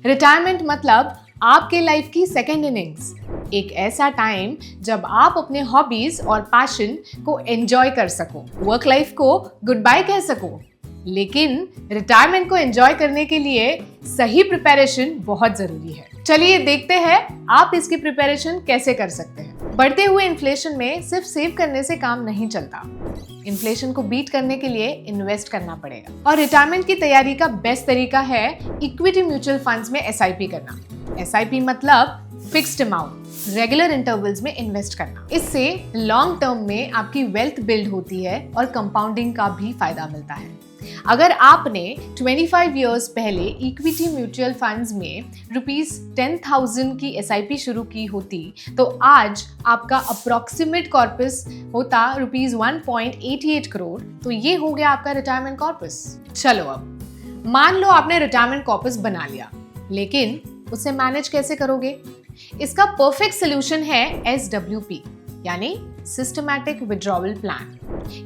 Retirement मतलब आपके life की सेकेंड इनिंग्स, एक ऐसा टाइम जब आप अपने हॉबीज और पैशन को एंजॉय कर सको, वर्क लाइफ को गुड बाय कह सको। लेकिन रिटायरमेंट को एंजॉय करने के लिए सही प्रिपरेशन बहुत जरूरी है। चलिए देखते हैं आप इसकी प्रिपरेशन कैसे कर सकते हैं। बढ़ते हुए इन्फ्लेशन में सिर्फ सेव करने से काम नहीं चलता, इन्फ्लेशन को बीट करने के लिए इन्वेस्ट करना पड़ेगा। और रिटायरमेंट की तैयारी का बेस्ट तरीका है इक्विटी म्यूचुअल फंड्स में एसआईपी करना। एसआईपी मतलब फिक्स्ड अमाउंट रेगुलर इंटरवल्स में इन्वेस्ट करना। इससे लॉन्ग टर्म में आपकी वेल्थ बिल्ड होती है और कंपाउंडिंग का भी फायदा मिलता है। अगर आपने 25 इयर्स पहले इक्विटी म्यूचुअल फंड्स में ₹10,000 की एसआईपी शुरू की होती तो आज आपका अप्रोक्सीमेट कॉर्पस होता ₹1.88 करोड़। तो ये हो गया आपका रिटायरमेंट कॉर्पस। चलो अब मान लो आपने रिटायरमेंट कॉर्पस बना लिया, लेकिन उसे मैनेज कैसे करोगे? इसका परफेक्ट सोल्यूशन है SWP यानी सिस्टमैटिक विड्रॉवल प्लान।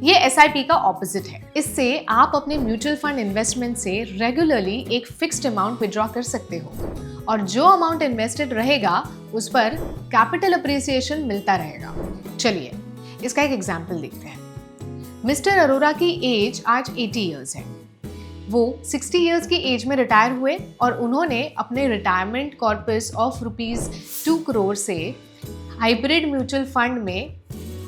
ये एसआईपी का ऑपोजिट है। इससे आप अपने म्यूचुअल फंड इन्वेस्टमेंट से रेगुलरली एक फिक्स्ड अमाउंट विड्रॉ कर सकते हो और जो अमाउंट इन्वेस्टेड रहेगा उस पर कैपिटल अप्रिसिएशन मिलता रहेगा। चलिए इसका एक एग्जाम्पल देखते हैं। मिस्टर अरोरा की एज आज 80 इयर्स है। वो 60 इयर्स की एज में रिटायर हुए और उन्होंने अपने रिटायरमेंट कॉर्पस ऑफ ₹2 करोड़ से हाइब्रिड म्यूचुअल फंड में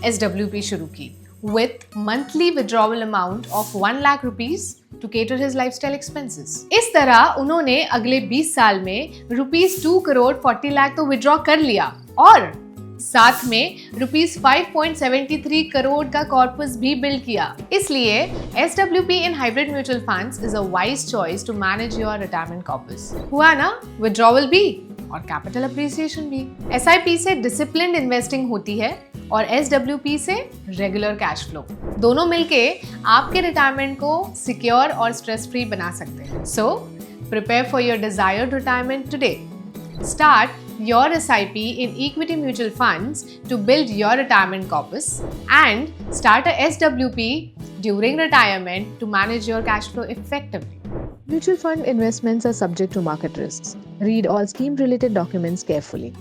SWP शुरू की with monthly withdrawal amount of 1 lakh rupees to cater his lifestyle expenses। इस तरह उन्होंने अगले 20 साल में ₹2 करोड़ 40 लाख तो विड्रॉ कर लिया और साथ में ₹5.73 करोड़ का कॉर्पस भी बिल्ड किया। इसलिए SWP in hybrid mutual funds is a wise choice to manage your retirement corpus। हुआ ना, विड्रॉवल भी और कैपिटल अप्रिसिएशन भी। SIP से डिसिप्लिन्ड इन्वेस्टिंग होती है और SWP से रेगुलर कैश फ्लो। दोनों मिलके आपके रिटायरमेंट को सिक्योर और स्ट्रेस फ्री बना सकते हैं। So prepare for your desired retirement today. Start your SIP in equity mutual funds to build your retirement corpus and start a SWP during retirement to manage your cash flow effectively. Mutual fund investments are subject to market risks. Read all scheme related documents carefully.